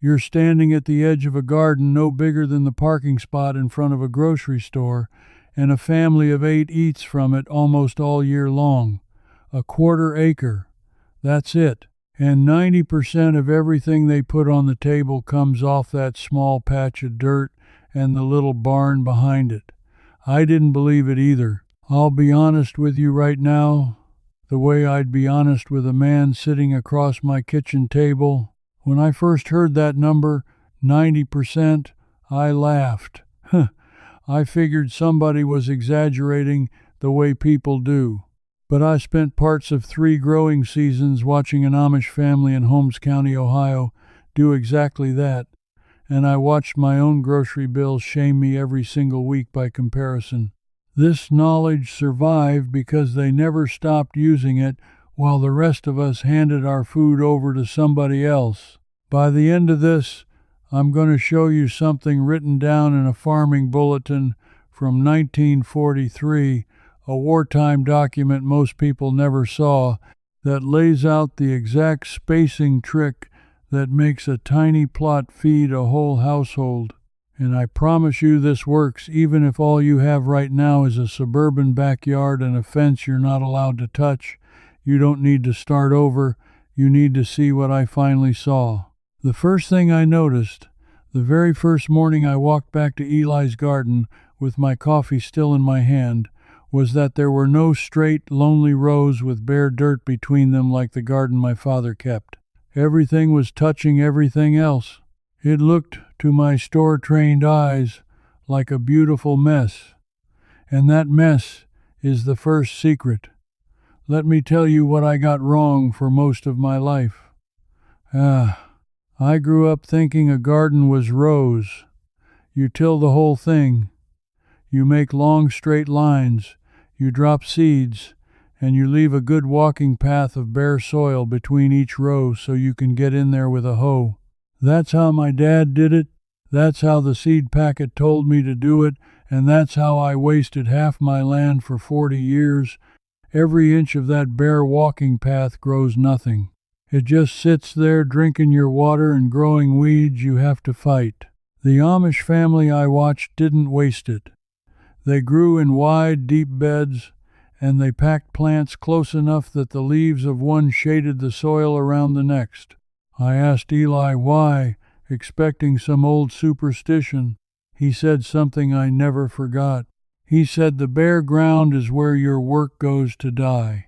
You're standing at the edge of a garden no bigger than the parking spot in front of a grocery store, and a family of 8 eats from it almost all year long. A quarter acre. That's it. And 90% of everything they put on the table comes off that small patch of dirt and the little barn behind it. I didn't believe it either. I'll be honest with you right now, the way I'd be honest with a man sitting across my kitchen table. When I first heard that number, 90%, I laughed. I figured somebody was exaggerating the way people do. But I spent parts of 3 growing seasons watching an Amish family in Holmes County, Ohio, do exactly that, and I watched my own grocery bill shame me every single week by comparison. This knowledge survived because they never stopped using it while the rest of us handed our food over to somebody else. By the end of this, I'm going to show you something written down in a farming bulletin from 1943, a wartime document most people never saw, that lays out the exact spacing trick that makes a tiny plot feed a whole household. And I promise you this works even if all you have right now is a suburban backyard and a fence you're not allowed to touch. You don't need to start over. You need to see what I finally saw. The first thing I noticed, the very first morning I walked back to Eli's garden with my coffee still in my hand, was that there were no straight, lonely rows with bare dirt between them like the garden my father kept. Everything was touching everything else. It looked, to my store-trained eyes, like a beautiful mess. And that mess is the first secret. Let me tell you what I got wrong for most of my life. I grew up thinking a garden was rows. You till the whole thing. You make long straight lines. You drop seeds, and you leave a good walking path of bare soil between each row so you can get in there with a hoe. That's how my dad did it. That's how the seed packet told me to do it, and that's how I wasted half my land for 40 years. Every inch of that bare walking path grows nothing. It just sits there drinking your water and growing weeds you have to fight. The Amish family I watched didn't waste it. They grew in wide, deep beds, and they packed plants close enough that the leaves of one shaded the soil around the next. I asked Eli why, expecting some old superstition. He said something I never forgot. He said the bare ground is where your work goes to die.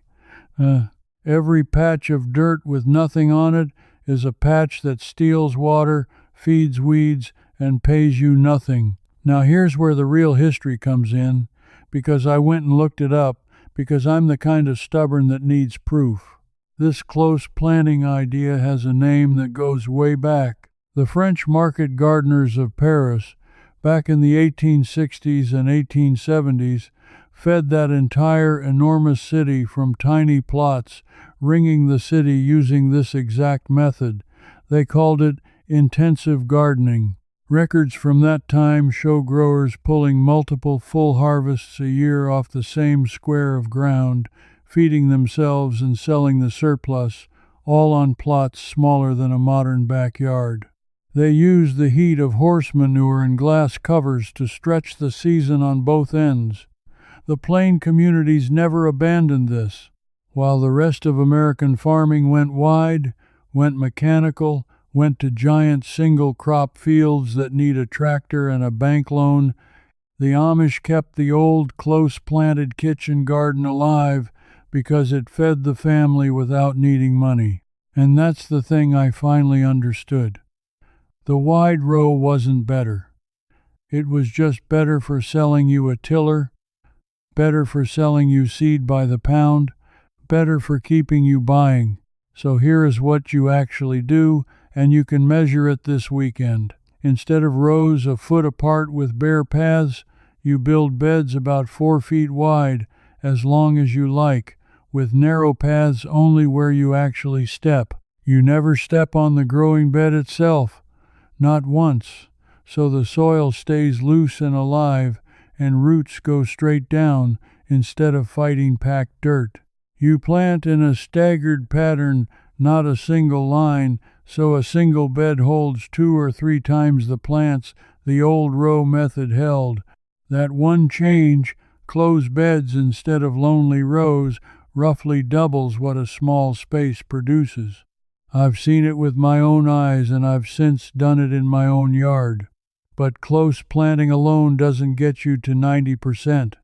Every patch of dirt with nothing on it is a patch that steals water, feeds weeds, and pays you nothing. Now here's where the real history comes in, because I went and looked it up, because I'm the kind of stubborn that needs proof. This close planting idea has a name that goes way back. The French market gardeners of Paris, back in the 1860s and 1870s, fed that entire enormous city from tiny plots, ringing the city using this exact method. They called it intensive gardening. Records from that time show growers pulling multiple full harvests a year off the same square of ground, feeding themselves and selling the surplus, all on plots smaller than a modern backyard. They used the heat of horse manure and glass covers to stretch the season on both ends. The plain communities never abandoned this. While the rest of American farming went wide, went mechanical, went to giant single-crop fields that need a tractor and a bank loan, the Amish kept the old, close-planted kitchen garden alive because it fed the family without needing money. And that's the thing I finally understood. The wide row wasn't better. It was just better for selling you a tiller, better for selling you seed by the pound, better for keeping you buying. So here is what you actually do, and you can measure it this weekend. Instead of rows a foot apart with bare paths, you build beds about 4 feet wide, as long as you like, with narrow paths only where you actually step. You never step on the growing bed itself, not once, so the soil stays loose and alive, and roots go straight down instead of fighting packed dirt. You plant in a staggered pattern, not a single line, so a single bed holds 2 or 3 times the plants the old row method held. That one change, closed beds instead of lonely rows, roughly doubles what a small space produces. I've seen it with my own eyes, and I've since done it in my own yard. But close planting alone doesn't get you to 90%.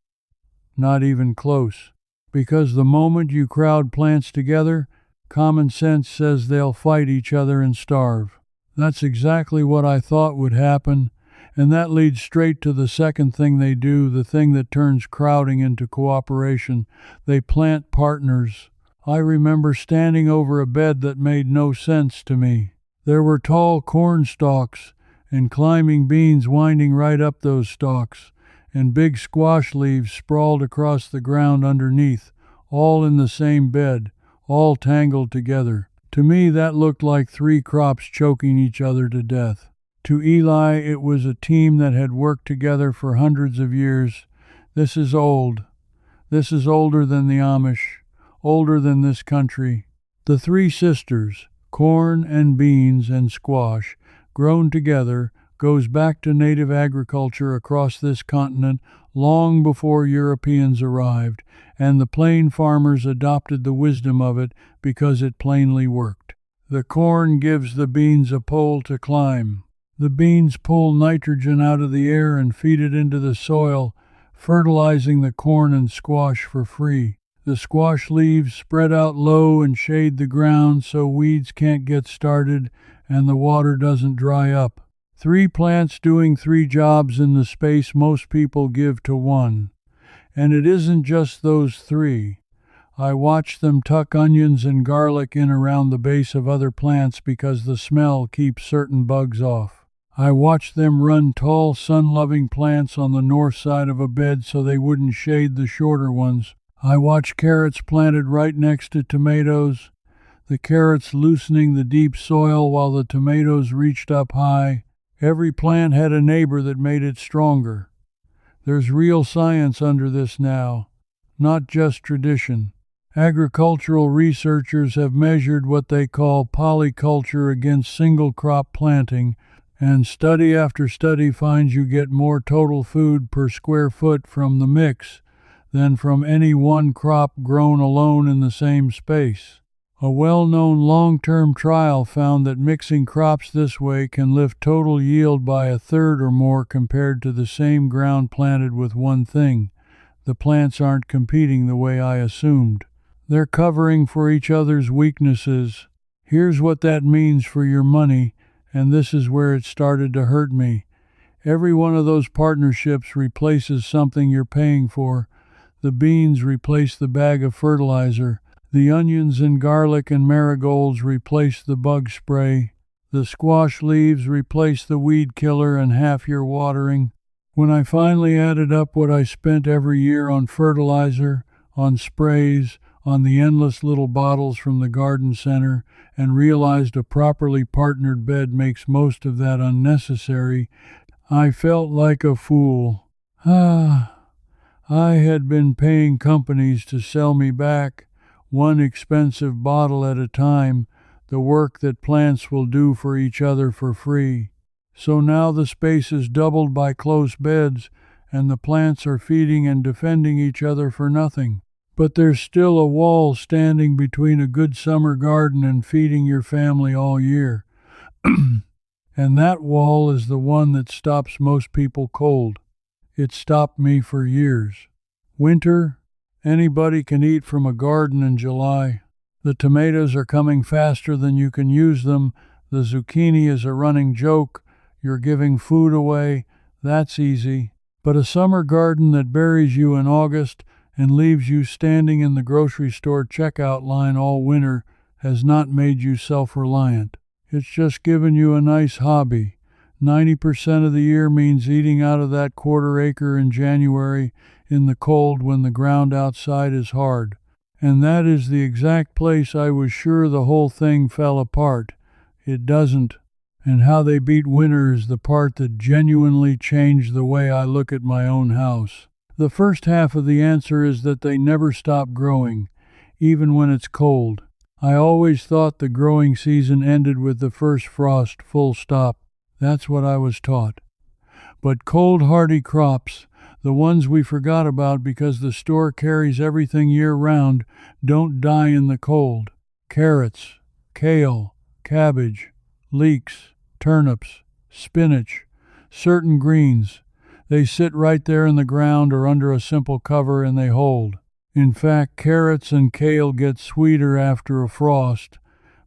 Not even close. Because the moment you crowd plants together, common sense says they'll fight each other and starve. That's exactly what I thought would happen, and that leads straight to the second thing they do, the thing that turns crowding into cooperation. They plant partners. I remember standing over a bed that made no sense to me. There were tall corn stalks, and climbing beans winding right up those stalks, and big squash leaves sprawled across the ground underneath, all in the same bed, all tangled together. To me, that looked like 3 crops choking each other to death. To Eli, it was a team that had worked together for hundreds of years. This is old. This is older than the Amish, older than this country. The 3 sisters, corn and beans and squash, grown together, goes back to native agriculture across this continent long before Europeans arrived, and the plain farmers adopted the wisdom of it because it plainly worked. The corn gives the beans a pole to climb. The beans pull nitrogen out of the air and feed it into the soil, fertilizing the corn and squash for free. The squash leaves spread out low and shade the ground so weeds can't get started and the water doesn't dry up. 3 plants doing 3 jobs in the space most people give to 1. And it isn't just those 3. I watch them tuck onions and garlic in around the base of other plants because the smell keeps certain bugs off. I watch them run tall, sun-loving plants on the north side of a bed so they wouldn't shade the shorter ones. I watch carrots planted right next to tomatoes, the carrots loosening the deep soil while the tomatoes reached up high. Every plant had a neighbor that made it stronger. There's real science under this now, not just tradition. Agricultural researchers have measured what they call polyculture against single crop planting, and study after study finds you get more total food per square foot from the mix than from any one crop grown alone in the same space. A well-known long-term trial found that mixing crops this way can lift total yield by 1/3 or more compared to the same ground planted with one thing. The plants aren't competing the way I assumed. They're covering for each other's weaknesses. Here's what that means for your money, and this is where it started to hurt me. Every one of those partnerships replaces something you're paying for. The beans replace the bag of fertilizer. The onions and garlic and marigolds replace the bug spray. The squash leaves replace the weed killer and half your watering. When I finally added up what I spent every year on fertilizer, on sprays, on the endless little bottles from the garden center, and realized a properly partnered bed makes most of that unnecessary, I felt like a fool. I had been paying companies to sell me back, one expensive bottle at a time, the work that plants will do for each other for free. So now the space is doubled by close beds, and the plants are feeding and defending each other for nothing. But there's still a wall standing between a good summer garden and feeding your family all year. And that wall is the one that stops most people cold. It stopped me for years. Winter, anybody can eat from a garden in July. The tomatoes are coming faster than you can use them. The zucchini is a running joke. You're giving food away. That's easy. But a summer garden that buries you in August and leaves you standing in the grocery store checkout line all winter has not made you self-reliant. It's just given you a nice hobby. 90% of the year means eating out of that quarter acre in January in the cold when the ground outside is hard. And that is the exact place I was sure the whole thing fell apart. It doesn't. And how they beat winter is the part that genuinely changed the way I look at my own house. The first half of the answer is that they never stop growing, even when it's cold. I always thought the growing season ended with the first frost, full stop. That's what I was taught. But cold hardy crops, the ones we forgot about because the store carries everything year-round, don't die in the cold. Carrots, kale, cabbage, leeks, turnips, spinach, certain greens. They sit right there in the ground or under a simple cover and they hold. In fact, carrots and kale get sweeter after a frost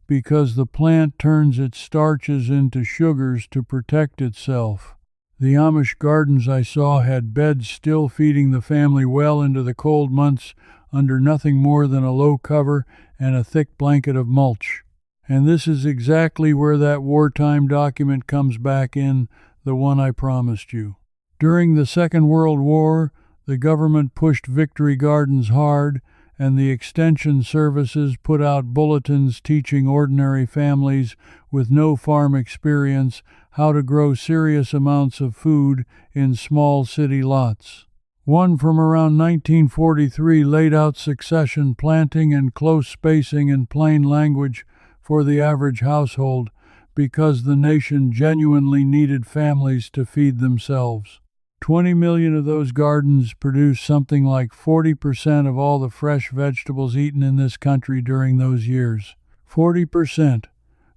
because the plant turns its starches into sugars to protect itself. The Amish gardens I saw had beds still feeding the family well into the cold months under nothing more than a low cover and a thick blanket of mulch. And this is exactly where that wartime document comes back in, the one I promised you. During the Second World War, the government pushed victory gardens hard, and the extension services put out bulletins teaching ordinary families with no farm experience how to grow serious amounts of food in small city lots. One from around 1943 laid out succession planting and close spacing in plain language for the average household because the nation genuinely needed families to feed themselves. 20 million of those gardens produce something like 40% of all the fresh vegetables eaten in this country during those years. 40%,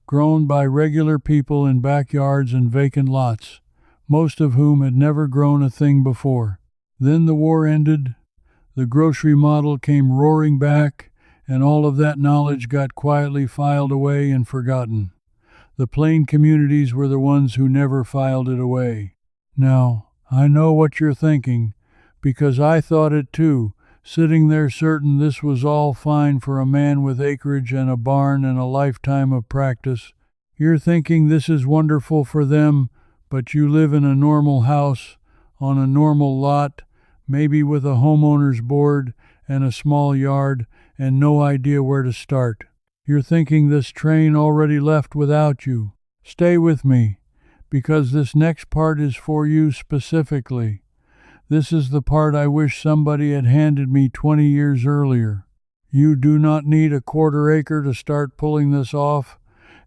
grown by regular people in backyards and vacant lots, most of whom had never grown a thing before. Then the war ended, the grocery model came roaring back, and all of that knowledge got quietly filed away and forgotten. The plain communities were the ones who never filed it away. Now, I know what you're thinking, because I thought it too, sitting there certain this was all fine for a man with acreage and a barn and a lifetime of practice. You're thinking this is wonderful for them, but you live in a normal house, on a normal lot, maybe with a homeowner's board and a small yard, and no idea where to start. You're thinking this train already left without you. Stay with me, because this next part is for you specifically. This is the part I wish somebody had handed me 20 years earlier. You do not need a quarter acre to start pulling this off,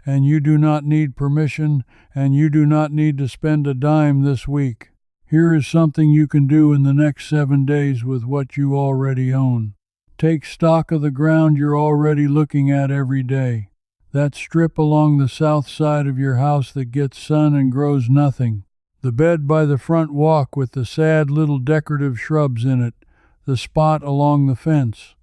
and you do not need permission, and you do not need to spend a dime this week. Here is something you can do in the next 7 days with what you already own. Take stock of the ground you're already looking at every day. That strip along the south side of your house that gets sun and grows nothing. The bed by the front walk with the sad little decorative shrubs in it. The spot along the fence.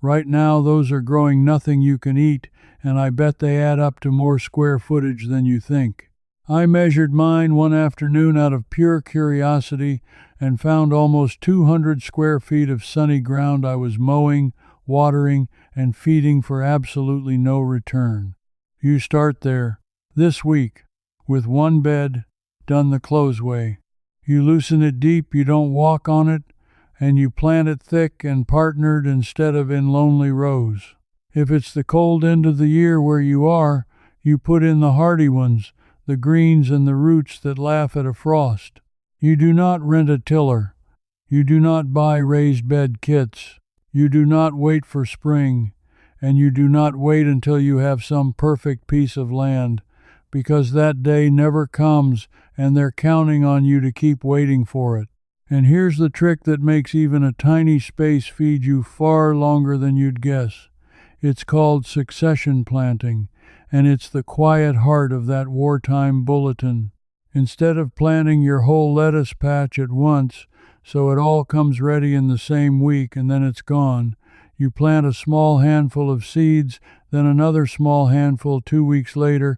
Right now those are growing nothing you can eat, and I bet they add up to more square footage than you think. I measured mine one afternoon out of pure curiosity and found almost 200 square feet of sunny ground I was mowing, watering, and feeding for absolutely no return. You start there, this week, with one bed, done the close way. You loosen it deep, you don't walk on it, and you plant it thick and partnered instead of in lonely rows. If it's the cold end of the year where you are, you put in the hardy ones, the greens and the roots that laugh at a frost. You do not rent a tiller. You do not buy raised bed kits. You do not wait for spring, and you do not wait until you have some perfect piece of land, because that day never comes and they're counting on you to keep waiting for it. And here's the trick that makes even a tiny space feed you far longer than you'd guess. It's called succession planting, and it's the quiet heart of that wartime bulletin. Instead of planting your whole lettuce patch at once, so it all comes ready in the same week and then it's gone, you plant a small handful of seeds, then another small handful 2 weeks later,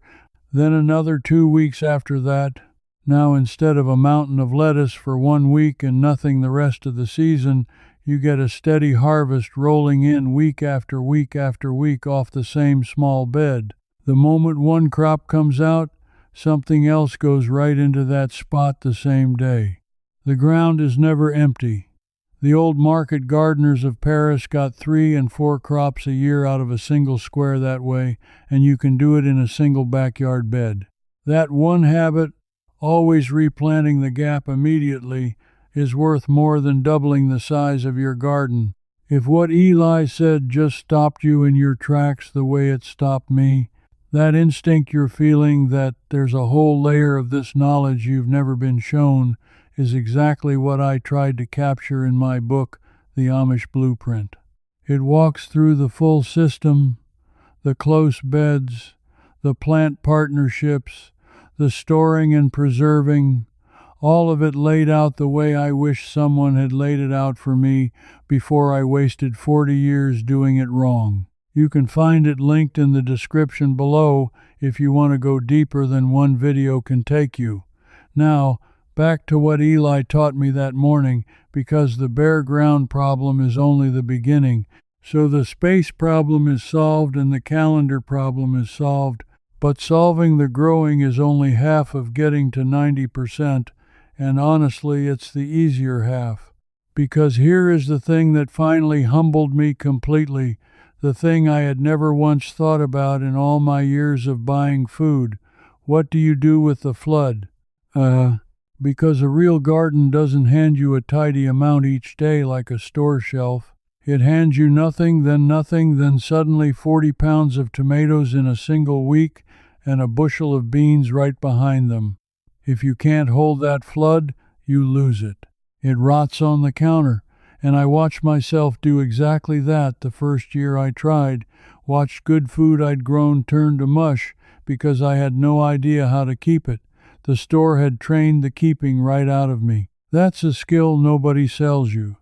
then another 2 weeks after that. Now instead of a mountain of lettuce for 1 week and nothing the rest of the season, you get a steady harvest rolling in week after week after week off the same small bed. The moment one crop comes out, something else goes right into that spot the same day. The ground is never empty. The old market gardeners of Paris got 3 and 4 crops a year out of a single square that way, and you can do it in a single backyard bed. That one habit, always replanting the gap immediately, is worth more than doubling the size of your garden. If what Eli said just stopped you in your tracks the way it stopped me, that instinct you're feeling that there's a whole layer of this knowledge you've never been shown is exactly what I tried to capture in my book, The Amish Blueprint. It walks through the full system, the close beds, the plant partnerships, the storing and preserving, all of it laid out the way I wish someone had laid it out for me before I wasted 40 years doing it wrong. You can find it linked in the description below if you want to go deeper than one video can take you. Now, back to what Eli taught me that morning, because the bare ground problem is only the beginning. So the space problem is solved and the calendar problem is solved, but solving the growing is only half of getting to 90%, and honestly, it's the easier half. Because here is the thing that finally humbled me completely, the thing I had never once thought about in all my years of buying food. What do you do with the flood? Because a real garden doesn't hand you a tidy amount each day like a store shelf. It hands you nothing, then suddenly 40 pounds of tomatoes in a single week and a bushel of beans right behind them. If you can't hold that flood, you lose it. It rots on the counter, and I watched myself do exactly that the first year I tried, watched good food I'd grown turn to mush because I had no idea how to keep it. The store had trained the keeping right out of me. That's a skill nobody sells you,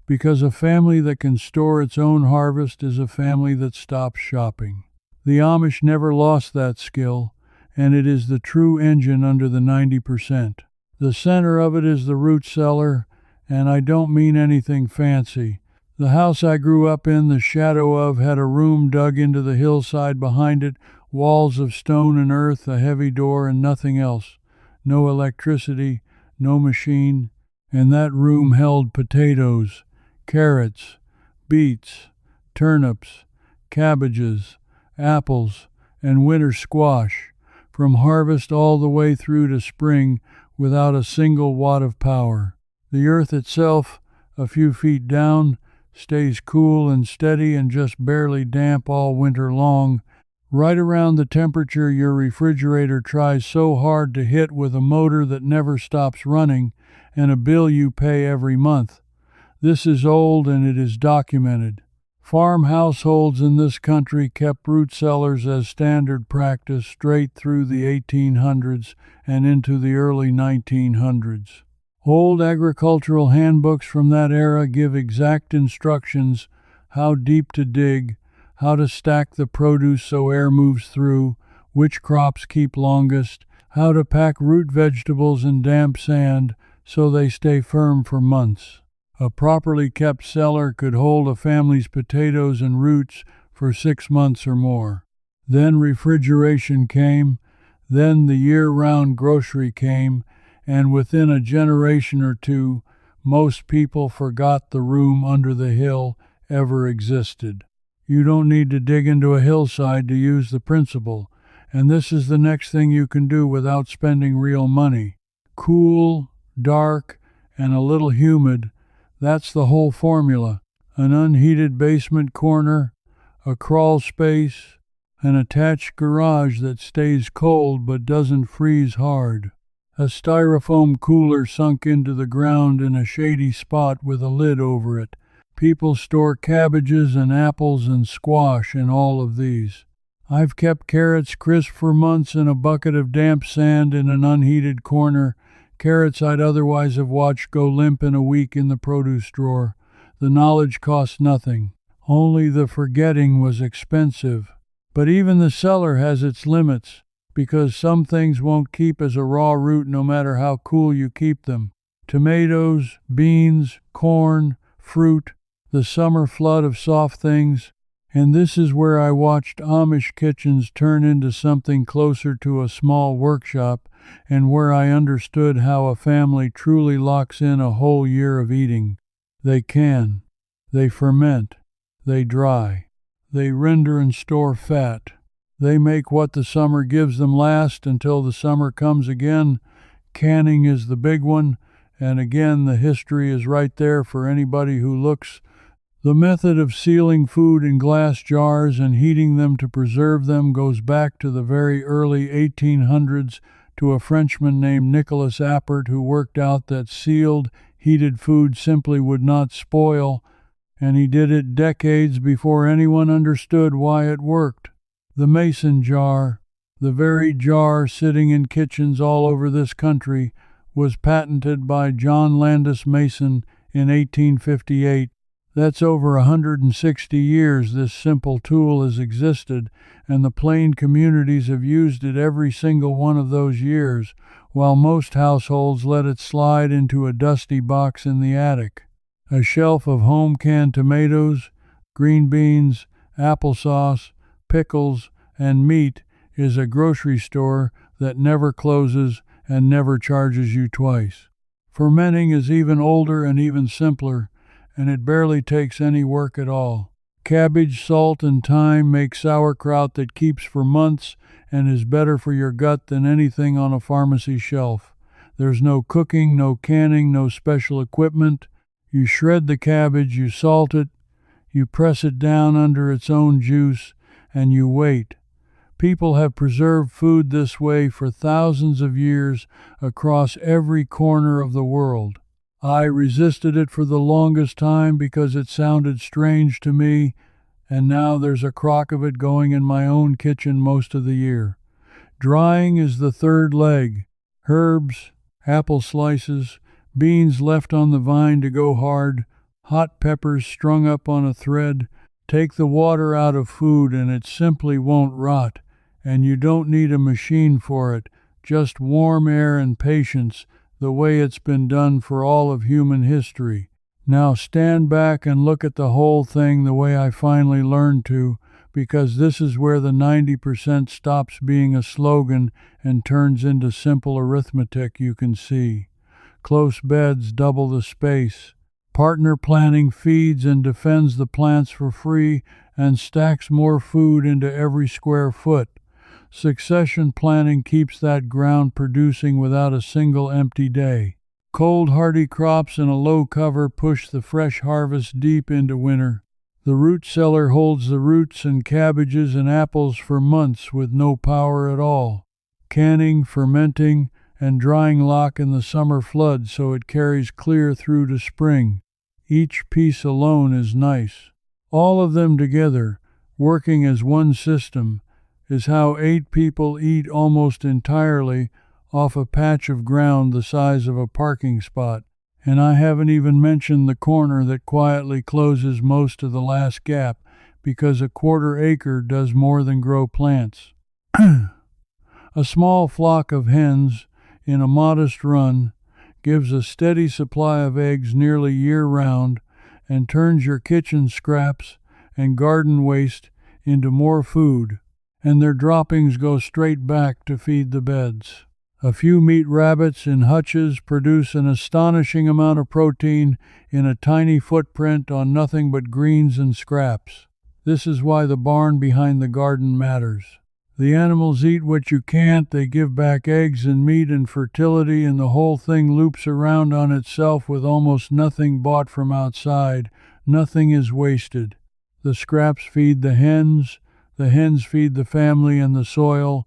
because a family that can store its own harvest is a family that stops shopping. The Amish never lost that skill, and it is the true engine under the 90%. The center of it is the root cellar, and I don't mean anything fancy. The house I grew up in, the shadow of, had a room dug into the hillside behind it, walls of stone and earth, a heavy door, and nothing else. No electricity, no machine, and that room held potatoes, carrots, beets, turnips, cabbages, apples, and winter squash, from harvest all the way through to spring, without a single watt of power. The earth itself, a few feet down, stays cool and steady and just barely damp all winter long, right around the temperature your refrigerator tries so hard to hit with a motor that never stops running and a bill you pay every month. This is old and it is documented. Farm households in this country kept root cellars as standard practice straight through the 1800s and into the early 1900s. Old agricultural handbooks from that era give exact instructions how deep to dig, how to stack the produce so air moves through, which crops keep longest, how to pack root vegetables in damp sand so they stay firm for months. A properly kept cellar could hold a family's potatoes and roots for 6 months or more. Then refrigeration came, then the year-round grocery came, and within a generation or two, most people forgot the room under the hill ever existed. You don't need to dig into a hillside to use the principle, and this is the next thing you can do without spending real money. Cool, dark, and a little humid. That's the whole formula. An unheated basement corner, a crawl space, an attached garage that stays cold but doesn't freeze hard, a styrofoam cooler sunk into the ground in a shady spot with a lid over it. People store cabbages and apples and squash in all of these. I've kept carrots crisp for months in a bucket of damp sand in an unheated corner, carrots I'd otherwise have watched go limp in a week in the produce drawer. The knowledge cost nothing. Only the forgetting was expensive. But even the cellar has its limits, because some things won't keep as a raw root no matter how cool you keep them. Tomatoes, beans, corn, fruit, the summer flood of soft things. And this is where I watched Amish kitchens turn into something closer to a small workshop, and where I understood how a family truly locks in a whole year of eating. They can. They ferment. They dry. They render and store fat. They make what the summer gives them last until the summer comes again. Canning is the big one, and again the history is right there for anybody who looks. The method of sealing food in glass jars and heating them to preserve them goes back to the very early 1800s to a Frenchman named Nicolas Appert, who worked out that sealed, heated food simply would not spoil, and he did it decades before anyone understood why it worked. The mason jar, the very jar sitting in kitchens all over this country, was patented by John Landis Mason in 1858. That's over 160 years this simple tool has existed, and the Plain communities have used it every single one of those years, while most households let it slide into a dusty box in the attic. A shelf of home canned tomatoes, green beans, applesauce, pickles, and meat is a grocery store that never closes and never charges you twice. Fermenting is even older and even simpler, and it barely takes any work at all. Cabbage, salt, and thyme make sauerkraut that keeps for months and is better for your gut than anything on a pharmacy shelf. There's no cooking, no canning, no special equipment. You shred the cabbage, you salt it, you press it down under its own juice, and you wait. People have preserved food this way for thousands of years across every corner of the world. I resisted it for the longest time because it sounded strange to me, and now there's a crock of it going in my own kitchen most of the year. Drying is the third leg. Herbs, apple slices, beans left on the vine to go hard, hot peppers strung up on a thread. Take the water out of food and it simply won't rot, and you don't need a machine for it, just warm air and patience, the way it's been done for all of human history. Now stand back and look at the whole thing the way I finally learned to, because this is where the 90% stops being a slogan and turns into simple arithmetic you can see. Close beds double the space. Partner planting feeds and defends the plants for free and stacks more food into every square foot. Succession planting keeps that ground producing without a single empty day. Cold hardy crops in a low cover push the fresh harvest deep into winter. The root cellar holds the roots and cabbages and apples for months with no power at all. Canning, fermenting, and drying lock in the summer flood so it carries clear through to spring. Each piece alone is nice. All of them together, working as one system, is how 8 people eat almost entirely off a patch of ground the size of a parking spot. And I haven't even mentioned the corner that quietly closes most of the last gap, because a quarter acre does more than grow plants. A small flock of hens, in a modest run, gives a steady supply of eggs nearly year-round and turns your kitchen scraps and garden waste into more food, and their droppings go straight back to feed the beds. A few meat rabbits in hutches produce an astonishing amount of protein in a tiny footprint on nothing but greens and scraps. This is why the barn behind the garden matters. The animals eat what you can't, they give back eggs and meat and fertility, and the whole thing loops around on itself with almost nothing bought from outside. Nothing is wasted. The scraps feed the hens feed the family and the soil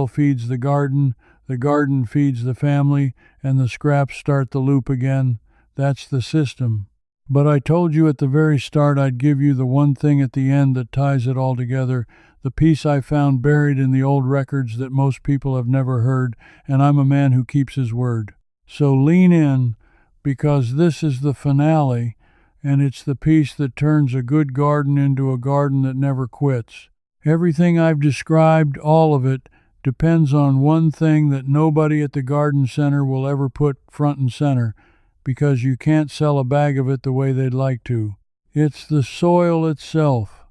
feeds the garden feeds the family, and the scraps start the loop again. That's the system. But I told you at the very start I'd give you the one thing at the end that ties it all together, the piece I found buried in the old records that most people have never heard, and I'm a man who keeps his word. So lean in, because this is the finale, and it's the piece that turns a good garden into a garden that never quits. Everything I've described, all of it, depends on one thing that nobody at the garden center will ever put front and center, because you can't sell a bag of it the way they'd like to. It's the soil itself,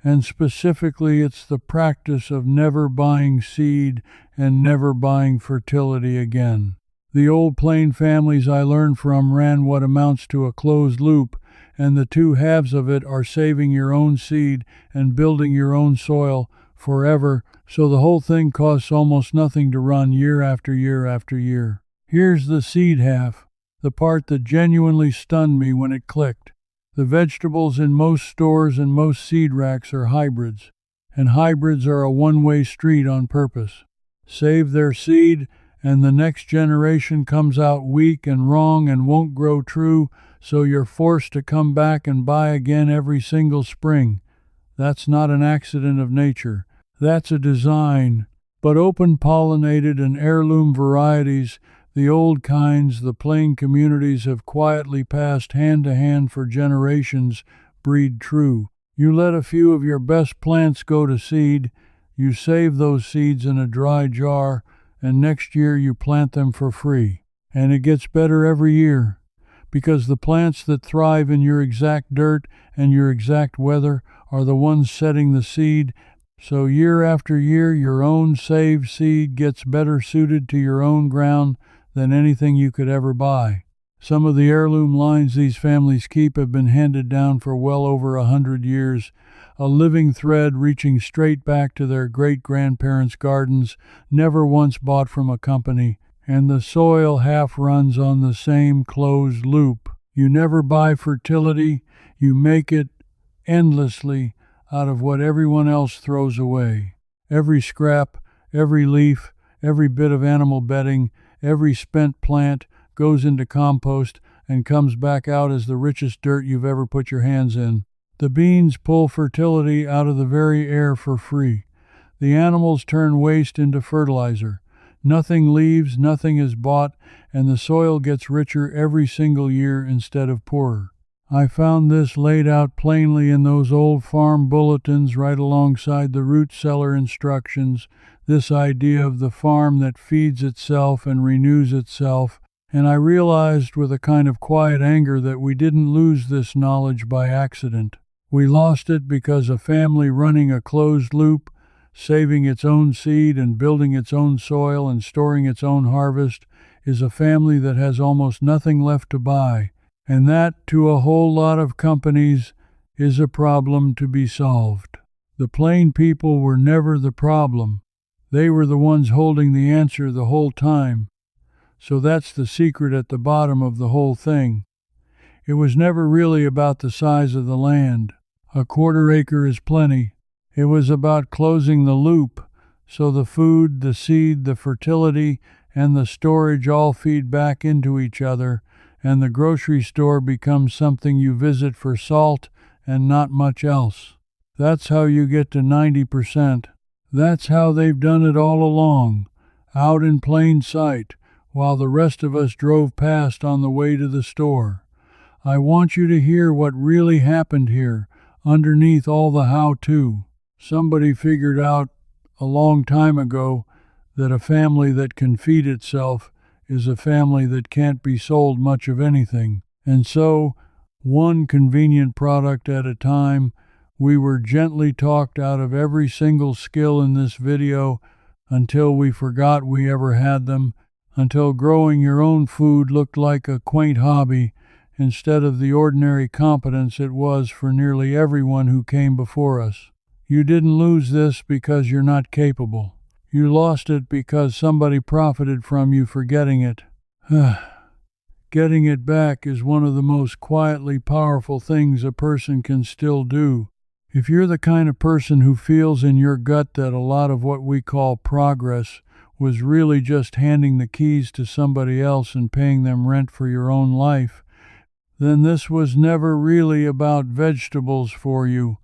and specifically it's the practice of never buying seed and never buying fertility again. The old Plain families I learned from ran what amounts to a closed loop, and the two halves of it are saving your own seed and building your own soil forever, so the whole thing costs almost nothing to run year after year after year. Here's the seed half, the part that genuinely stunned me when it clicked. The vegetables in most stores and most seed racks are hybrids, and hybrids are a one-way street on purpose. Save their seed, and the next generation comes out weak and wrong and won't grow true, so you're forced to come back and buy again every single spring. That's not an accident of nature. That's a design. But open-pollinated and heirloom varieties, the old kinds the plain communities have quietly passed hand to hand for generations, breed true. You let a few of your best plants go to seed, you save those seeds in a dry jar, and next year you plant them for free. And it gets better every year, because the plants that thrive in your exact dirt and your exact weather are the ones setting the seed. So year after year, your own saved seed gets better suited to your own ground than anything you could ever buy. Some of the heirloom lines these families keep have been handed down for well over 100 years, a living thread reaching straight back to their great-grandparents' gardens, never once bought from a company, and the soil half runs on the same closed loop. You never buy fertility, you make it endlessly out of what everyone else throws away. Every scrap, every leaf, every bit of animal bedding, every spent plant goes into compost and comes back out as the richest dirt you've ever put your hands in. The beans pull fertility out of the very air for free. The animals turn waste into fertilizer. Nothing leaves, nothing is bought, and the soil gets richer every single year instead of poorer. I found this laid out plainly in those old farm bulletins right alongside the root cellar instructions, this idea of the farm that feeds itself and renews itself, and I realized with a kind of quiet anger that we didn't lose this knowledge by accident. We lost it because a family running a closed loop, saving its own seed and building its own soil and storing its own harvest, is a family that has almost nothing left to buy. And that, to a whole lot of companies, is a problem to be solved. The plain people were never the problem. They were the ones holding the answer the whole time. So that's the secret at the bottom of the whole thing. It was never really about the size of the land. A quarter acre is plenty. It was about closing the loop, so the food, the seed, the fertility, and the storage all feed back into each other, and the grocery store becomes something you visit for salt and not much else. That's how you get to 90%. That's how they've done it all along, out in plain sight, while the rest of us drove past on the way to the store. I want you to hear what really happened here, underneath all the how-to. Somebody figured out a long time ago that a family that can feed itself is a family that can't be sold much of anything. And so, one convenient product at a time, we were gently talked out of every single skill in this video until we forgot we ever had them, until growing your own food looked like a quaint hobby instead of the ordinary competence it was for nearly everyone who came before us. You didn't lose this because you're not capable. You lost it because somebody profited from you for getting it. Getting it back is one of the most quietly powerful things a person can still do. If you're the kind of person who feels in your gut that a lot of what we call progress was really just handing the keys to somebody else and paying them rent for your own life, then this was never really about vegetables for you.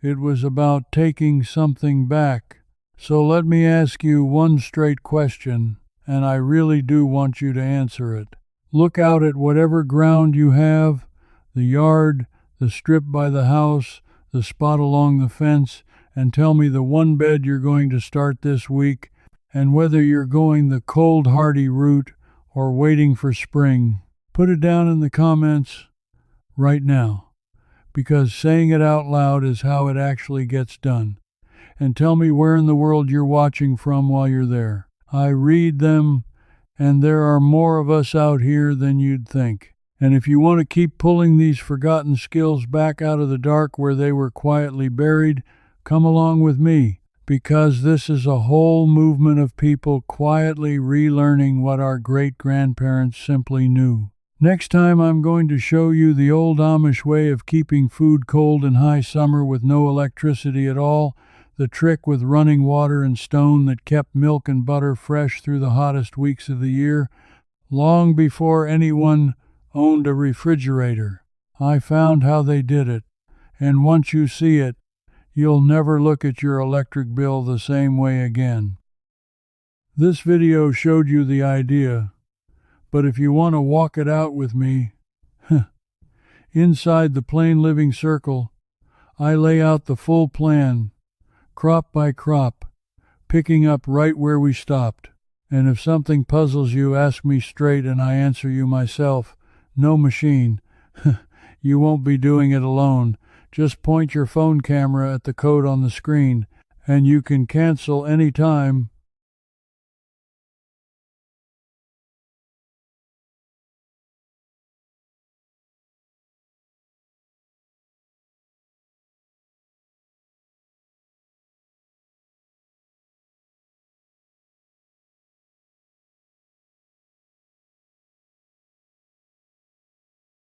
It was about taking something back. So let me ask you one straight question, and I really do want you to answer it. Look out at whatever ground you have, the yard, the strip by the house, the spot along the fence, and tell me the one bed you're going to start this week, and whether you're going the cold hardy route or waiting for spring. Put it down in the comments right now, because saying it out loud is how it actually gets done. And tell me where in the world you're watching from while you're there. I read them, and there are more of us out here than you'd think. And if you want to keep pulling these forgotten skills back out of the dark where they were quietly buried, come along with me, because this is a whole movement of people quietly relearning what our great-grandparents simply knew. Next time I'm going to show you the old Amish way of keeping food cold in high summer with no electricity at all, the trick with running water and stone that kept milk and butter fresh through the hottest weeks of the year, long before anyone owned a refrigerator. I found how they did it, and once you see it, you'll never look at your electric bill the same way again. This video showed you the idea, but if you want to walk it out with me, inside the Plain Living Circle, I lay out the full plan, crop by crop, picking up right where we stopped. And if something puzzles you, ask me straight and I answer you myself. No machine. You won't be doing it alone. Just point your phone camera at the code on the screen, and you can cancel any time